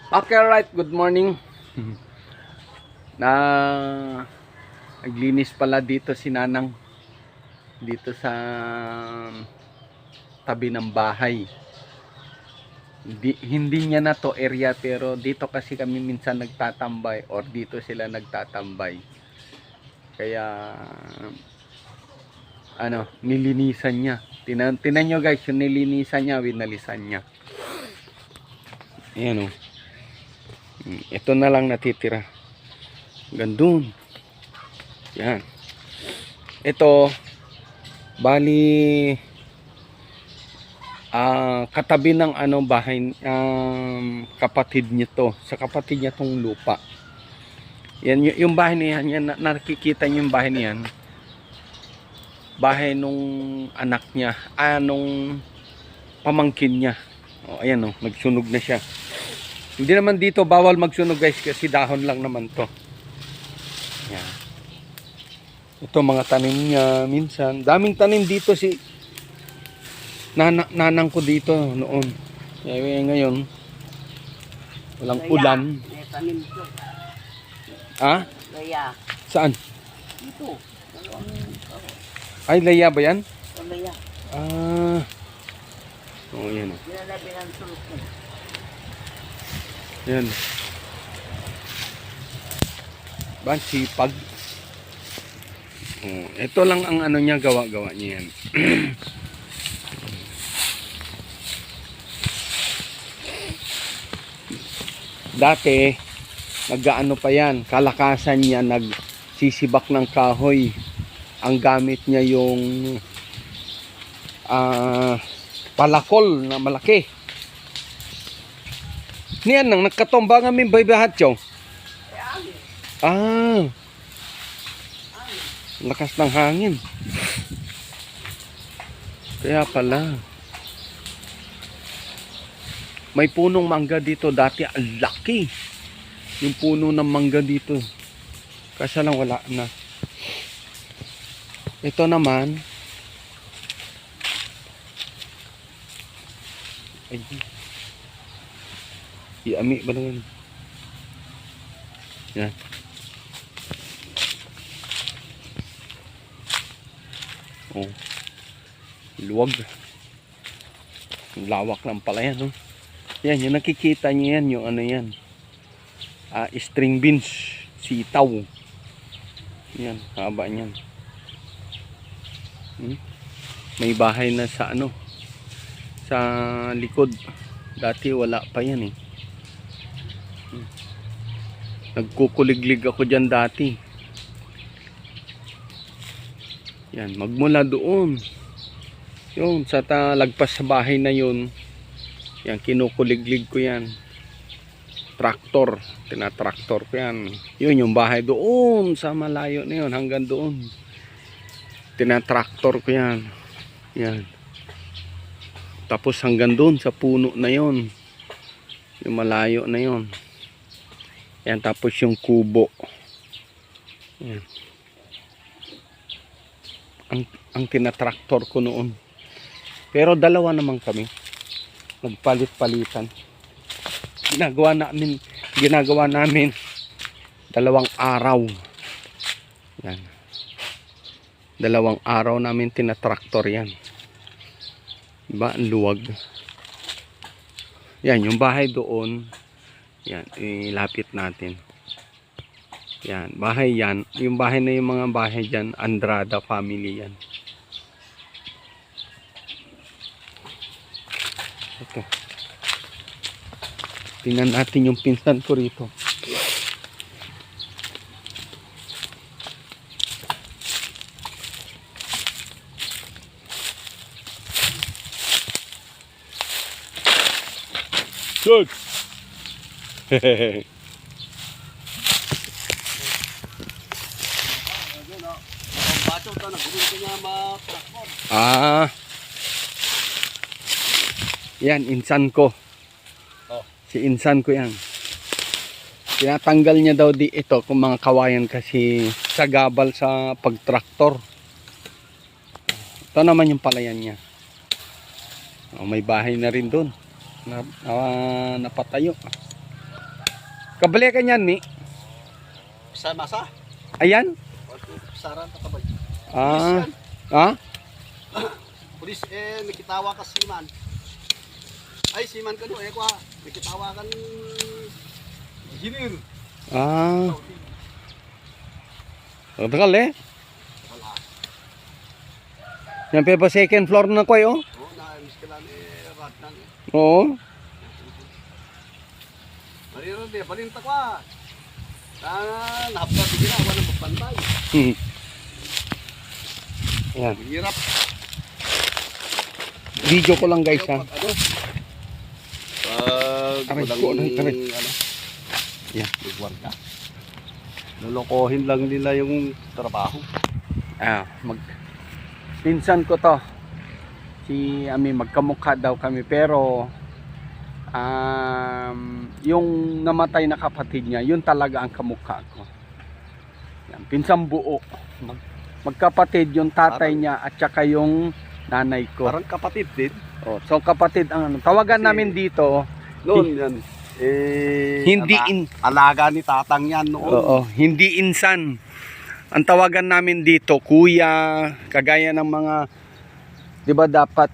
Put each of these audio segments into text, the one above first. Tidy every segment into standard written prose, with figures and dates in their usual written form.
Okay, right. Good morning. Na naglinis pala dito si Nanang dito sa tabi ng bahay. Hindi niya na to area pero dito kasi kami minsan nagtatambay or dito sila nagtatambay. Kaya nilinisan niya. Tinan nyo guys, yung nilinisan niya, winalisan niya. Ayan o. Ito na lang natitira. Gandun. Yan. Ito, bali, katabi ng bahay, kapatid niya to. Sa kapatid niya tong lupa. Yan, yung bahay niyan, yan, nakikita niyo yung bahay niyan. Bahay nung anak niya, nung pamangkin niya. O, ayan o, nagsunog na siya. Hindi naman dito bawal magsunog guys kasi dahon lang naman to. Yan. Ito mga tanim niya minsan. Daming tanim dito si nanang ko dito noon. Ngayon walang ulan. Tanim ko. Ha? Laya. Saan? Dito. Ay, laya ba yan? Laya. Oo, yan o. Nilalabi ng sulok ko. Yan. Ba, sipag. Ito lang ang niya, gawa-gawa niya yan. Dati, nag-ano pa yan, kalakasan niya, nagsisibak ng kahoy. Ang gamit niya yung palakol na malaki. Niyan nang nagkatomba nga min baybahat yo. Lakas ng hangin. Kaya pala. May punong mangga dito dati, ang laki. Yung puno ng mangga dito. Kasi lang wala na. Ito naman. Ay. Iami ba naman? Yan. Oh. Luwag. Lawak lang pala yan, no? Yan, yung nakikita niyo yan, yung yan. String beans, sitaw. Yan, haba niyan. May bahay na sa sa likod. Dati wala pa yan eh. Nagkukuliglig ako dyan dati. Yan, magmula doon. Yun, sa lagpas sa bahay na yun. Yan, kinukuliglig ko yan. Traktor, tinatraktor ko yan. Yun yung bahay doon sa malayo na yun, hanggang doon. Tinatraktor ko yan. Yan. Tapos hanggang doon sa puno na yun. Yung malayo na yun. Yan, tapos yung kubo. Yan. Ang tinatraktor ko noon. Pero dalawa naman kami. Nagpalit-palitan. Ginagawa namin 2 araw. Yan. 2 araw namin tinatraktor yan. Diba? Ang luwag. Yan, yung bahay doon. Yan, ilapit natin. Yan, bahay yan. Yung bahay na yung mga bahay dyan, Andrada family yan. Ito. Tingnan natin yung pinsan ko rito. Good. Yan, insan ko. Si insan ko yan. Tinatanggal niya daw ito kung mga kawayan kasi sagabal sa pagtraktor. Ito naman yung palayan niya. May bahay na rin doon. Napatayo. Kabalikan yan, Mi. Sa masa. Ayan. Saran katabay. Ah. Ah? Pulis nakitawa ka siman. Ay siman ka no kwa. Nakitawa kan engineer. Ah. Tagal eh. Wala. Yan pa second floor na ko oh. Oh, na miskilan rad nang. Oo. Mariro de balinta kwa. Nahapda bigla wala magpantay. Hmm. Yan. Hirap. Video ko lang guys ha. Ano? Aray Walang ko, aray. ano. Yan. Magwarga. Lolokohin lang nila yung trabaho. Pinsan ko to. Si Ami magkamukha daw kami pero yung namatay na kapatid niya, yun talaga ang kamukha ko. Yan, pinsang buo. Magkapatid yung tatay niya at saka yung nanay ko. Parang kapatid din. Oh, so kapatid ang ano. Tawagan Kasi- namin dito, Noon yan. hindi alaga ni tatang yan noon. Oo, hindi insan. Ang tawagan namin dito, kuya, kagaya ng mga 'di ba dapat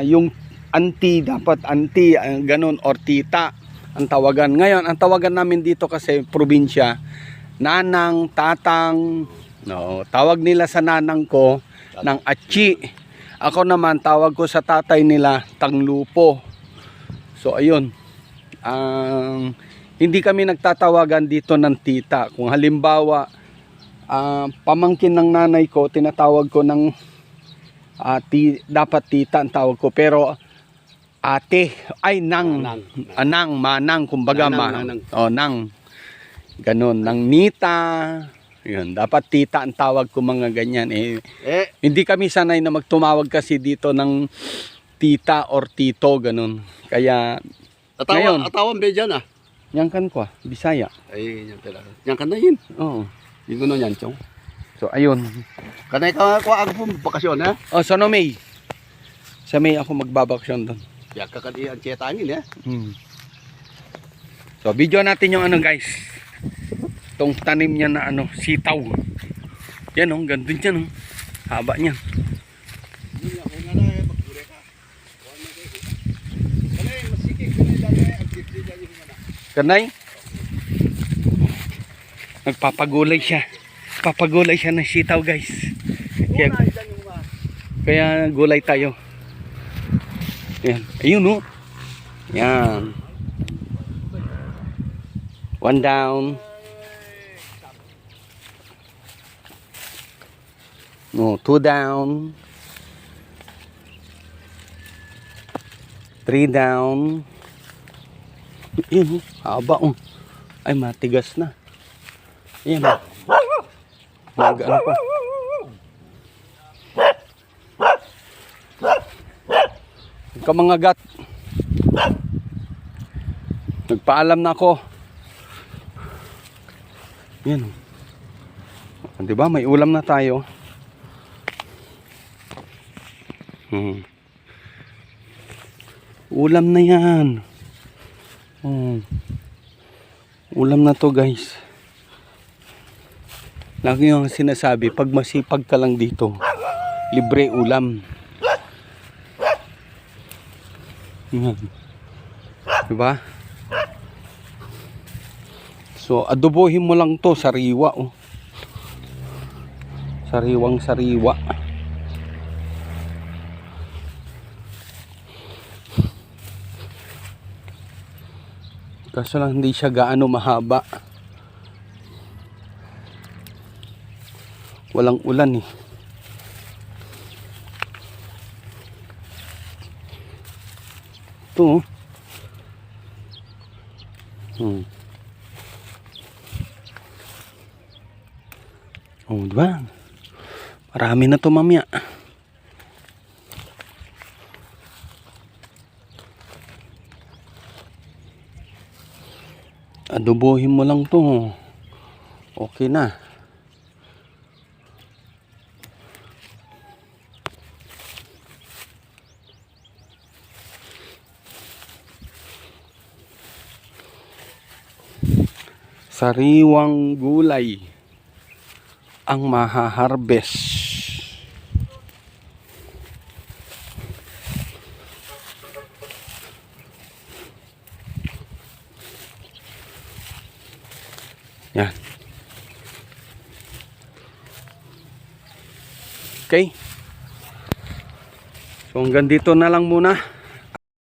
yung auntie dapat auntie ganun or tita ang tawagan. Ngayon, ang tawagan namin dito kasi probinsya, nanang, tatang. No, tawag nila sa nanang ko ng atchi. Ako naman tawag ko sa tatay nila tanglupo. So ayun. Hindi kami nagtatawagan dito ng tita. Kung halimbawa pamangkin ng nanay ko, tinatawag ko ng dapat tita ang tawag ko, pero ate ay nang, anang, manang, kumbaga Nanang. nang ganun, nang nita. Yun, dapat tita ang tawag ko, mga ganyan hindi kami sanay na magtumawag kasi dito ng tita or tito, ganun. Kaya ngayon, atawan ba dyan yan kan ko, Bisaya. Ay, yan talaga. Yan ka na yun. Oo. Hindi ko na yan, chong. So ayun. Kanay ka ko ang bakasyon, ha? Oh, so no May. Sa May ako magbabaksyon doon. Kaya kakadi ang tiyetangin, ha? So video natin yung ano guys. Itong tanim niya na ano, sitaw. Yan oh, ganda niyan oh. Haba niya. Kanay? Nagpapagulay siya. Papagulay siya ng sitaw guys. Kaya gulay tayo. Yan. Ayun oh. Yan. One down. No, two down. Three down. Yun, haba oh. Ay, matigas na. Yan oh. Mag-ano pa. Kamangagat. Nagpaalam na ako. Yan oh. Di ba, may ulam na tayo. Ulam na yan. Ulam na to guys. Lagi yung sinasabi, pag masipag ka lang dito, libre ulam. Yan. Diba? So adobohin mo lang to, sariwa oh. Sariwang sariwa. Kaso lang hindi siya gaano mahaba. Walang ulan eh. Ito oh. Oh, diba? Marami na to mamaya. Adobohin mo lang to. Okay na. sariwang gulay ang mahaharvest. Yan. Okay. So hanggang dito na lang muna.